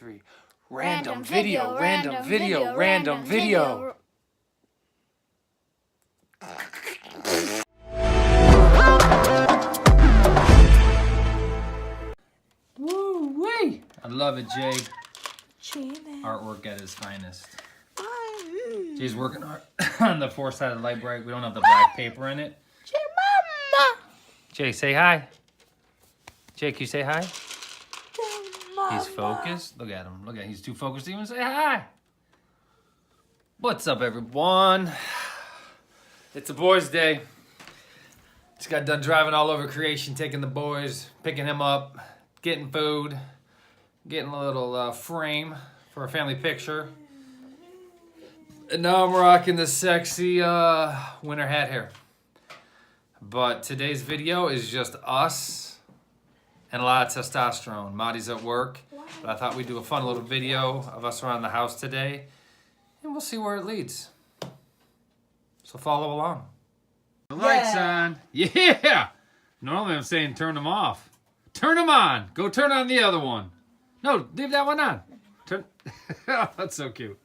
3. Random video, random video, random video. Woo-wee! I love it, Jay. Artwork at its finest. Jay's working on the four-sided light bright. We don't have the black paper in it. Jay, say hi. Jay, can you say hi? He's focused. Look at him. Look at him. He's too focused to even say hi. What's up, everyone? It's a boys' day. Just got done driving all over creation, taking the boys, picking him up, getting food, getting a little frame for a family picture. And now I'm rocking the sexy winter hat here. But today's video is just us and a lot of testosterone. Marty's at work, but I thought we'd do a fun little video of us around the house today, and we'll see where it leads. So follow along. The lights on. Yeah! Normally I'm saying turn them off. Turn them on. Go turn on the other one. No, leave that one on. Turn. Oh, that's so cute.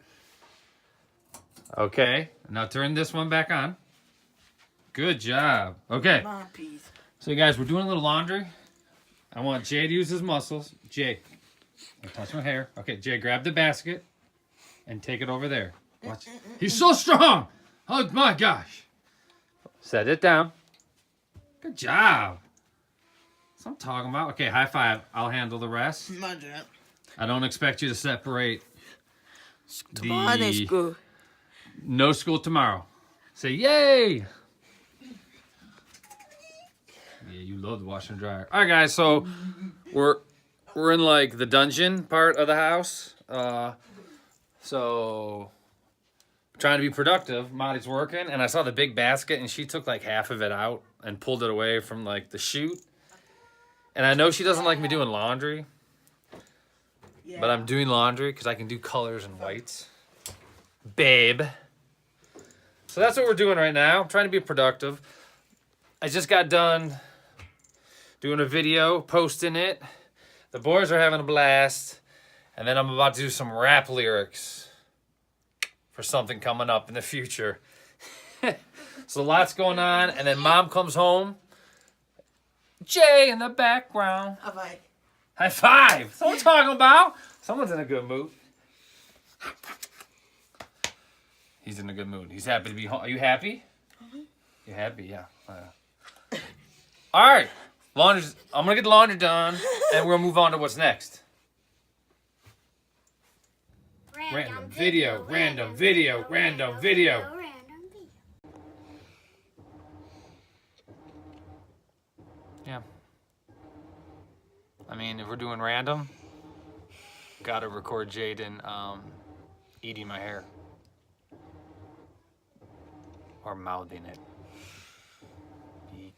Okay, now turn this one back on. Good job. Okay. So you guys, we're doing a little laundry. I want Jay to use his muscles. Jay, touch my hair. Okay, Jay, grab the basket and take it over there. Watch. He's so strong. Oh my gosh. Set it down. Good job. That's what I'm talking about. Okay, high five. I'll handle the rest. I don't expect you to separate. Tomorrow school. No school tomorrow. Say yay. Yeah, you love the washer and dryer. All right, guys. So we're in like the dungeon part of the house. So trying to be productive. Molly's working, and I saw the big basket, and she took like half of it out and pulled it away from like the chute. And I know she doesn't like me doing laundry, but I'm doing laundry because I can do colors and whites, babe. So that's what we're doing right now. I'm trying to be productive. I just got done doing a video, posting it. The boys are having a blast. And then I'm about to do some rap lyrics for something coming up in the future. So lots going on. And then mom comes home. Jay in the background. High five. High five. That's what I'm talking about. Someone's in a good mood. He's in a good mood. He's happy to be home. Are you happy? You happy? Yeah. All right. I'm going to get the laundry done, and we're going to move on to what's next. Random video, random video, random video. Yeah. I mean, if we're doing random, got to record Jaden eating my hair. Or mouthing it.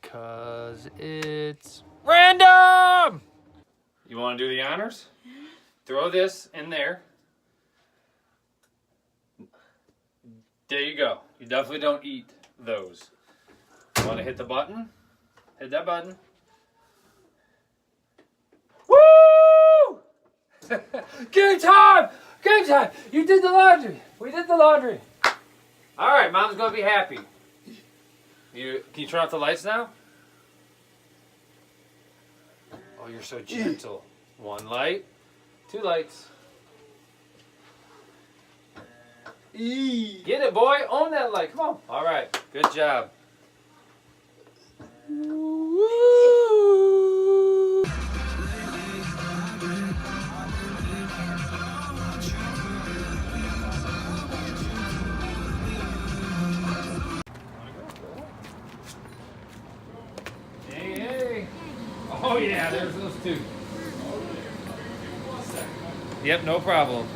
Because it's random! You want to do the honors? Throw this in there. There you go. You definitely don't eat those. You want to hit the button? Hit that button. Woo! Game time! Game time! You did the laundry. We did the laundry. All right, mom's gonna be happy. Can you turn off the lights now? Oh, you're so gentle. One light, two lights. Get it, boy. Own that light. Come on. All right. Good job. Woo! Hey. Oh, yeah, there's those two. Yep, no problem.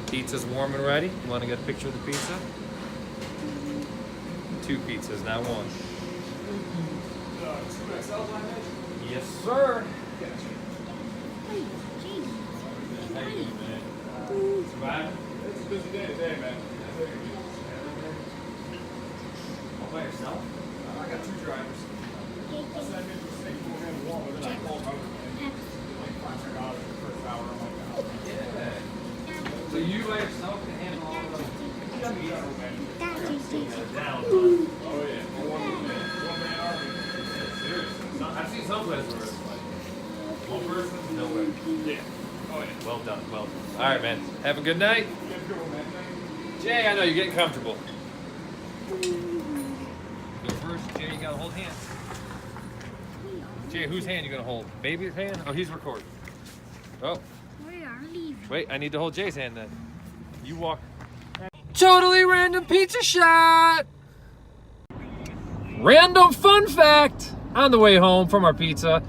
Pizza's warm and ready. You want to get a picture of the pizza? 2 pizzas, not 1. Yes, sir. How you doing, man? Surviving? It's a busy day today, man. All by yourself? I got 2 drivers. Yeah. So you by yourself can handle all of them. I've seen some places where it's like one person, no way. Yeah. Oh yeah. Well done. Well done. All right, man. Have a good night. Jay, I know you're getting comfortable. Go first. Jay, you gotta hold hands. Jay, whose hand you gonna hold? Baby's hand? Oh, he's recording. Oh. We are leaving. Wait, I need to hold Jay's hand then. You walk. Totally random pizza shot! Random fun fact! On the way home from our pizza,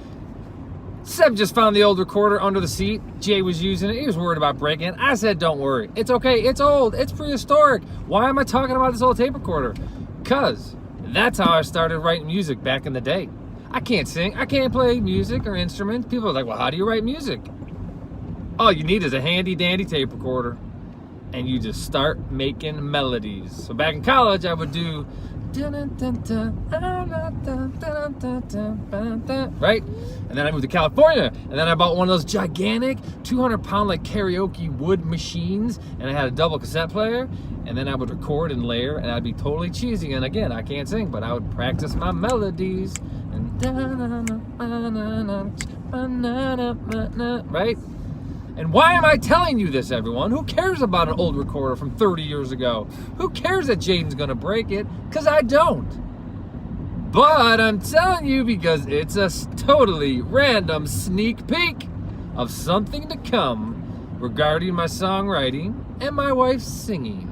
Seb just found the old recorder under the seat. Jay was using it. He was worried about breaking it. I said, don't worry. It's okay. It's old. It's prehistoric. Why am I talking about this old tape recorder? Because that's how I started writing music back in the day. I can't sing. I can't play music or instruments. People are like, well, how do you write music? All you need is a handy dandy tape recorder. And you just start making melodies. So back in college, I would do right? And then I moved to California, and then I bought one of those gigantic 200-pound like karaoke wood machines, and I had a double cassette player, and then I would record and layer, and I'd be totally cheesy. And again, I can't sing, but I would practice my melodies. And right? And why am I telling you this, everyone? Who cares about an old recorder from 30 years ago? Who cares that Jaden's gonna break it? Because I don't. But I'm telling you because it's a totally random sneak peek of something to come regarding my songwriting and my wife's singing.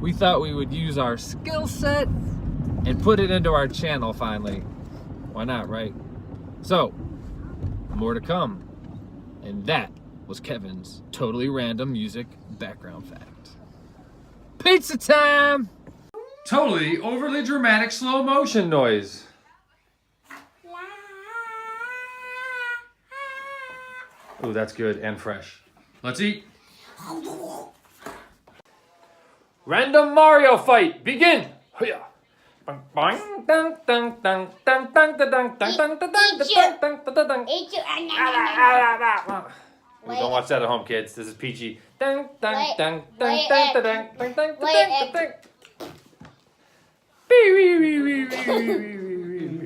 We thought we would use our skill set and put it into our channel finally. Why not, right? So, more to come. And that was Kevin's totally random music background fact. Pizza time! Totally overly dramatic slow motion noise. Ooh, that's good and fresh. Let's eat. Random Mario fight, begin! Hoo-yah. Don't watch that at home, kids. This is PG.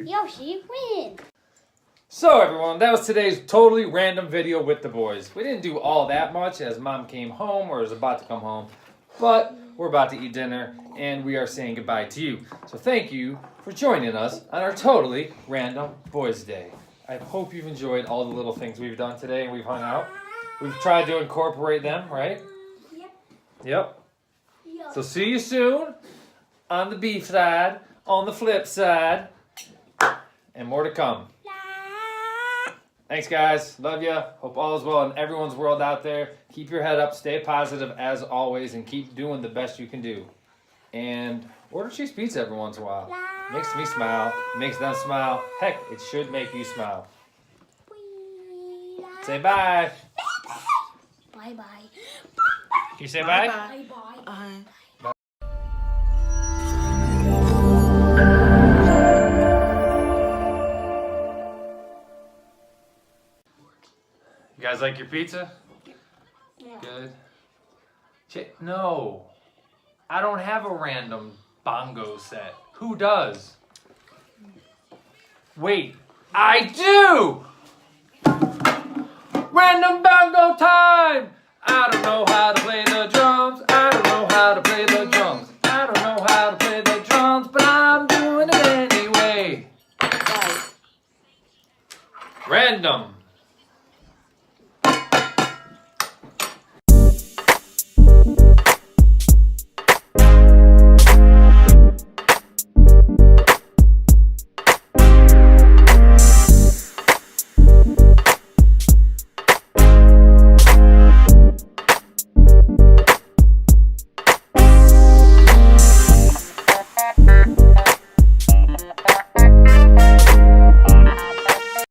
Yoshi, win. So everyone, that was today's totally random video with the boys. We didn't do all that much as Mom came home or is about to come home, but we're about to eat dinner and we are saying goodbye to you. So thank you for joining us on our totally random Boys Day. I hope you've enjoyed all the little things we've done today and we've hung out. We've tried to incorporate them, right? Yep. So see you soon on the beef side, on the flip side, and more to come. Thanks, guys. Love ya. Hope all is well in everyone's world out there. Keep your head up, stay positive as always, and keep doing the best you can do. And order cheese pizza every once in a while. Makes me smile, makes them smile. Heck, it should make you smile. Say bye. Bye-bye. You say bye? Bye-bye. You guys like your pizza? Yeah. Good. No, I don't have a random bongo set. Who does? Wait, I do! Random bongo time! I don't know how to play the drums. I don't know how to play the drums. I don't know how to play the drums, but I'm doing it anyway. Random.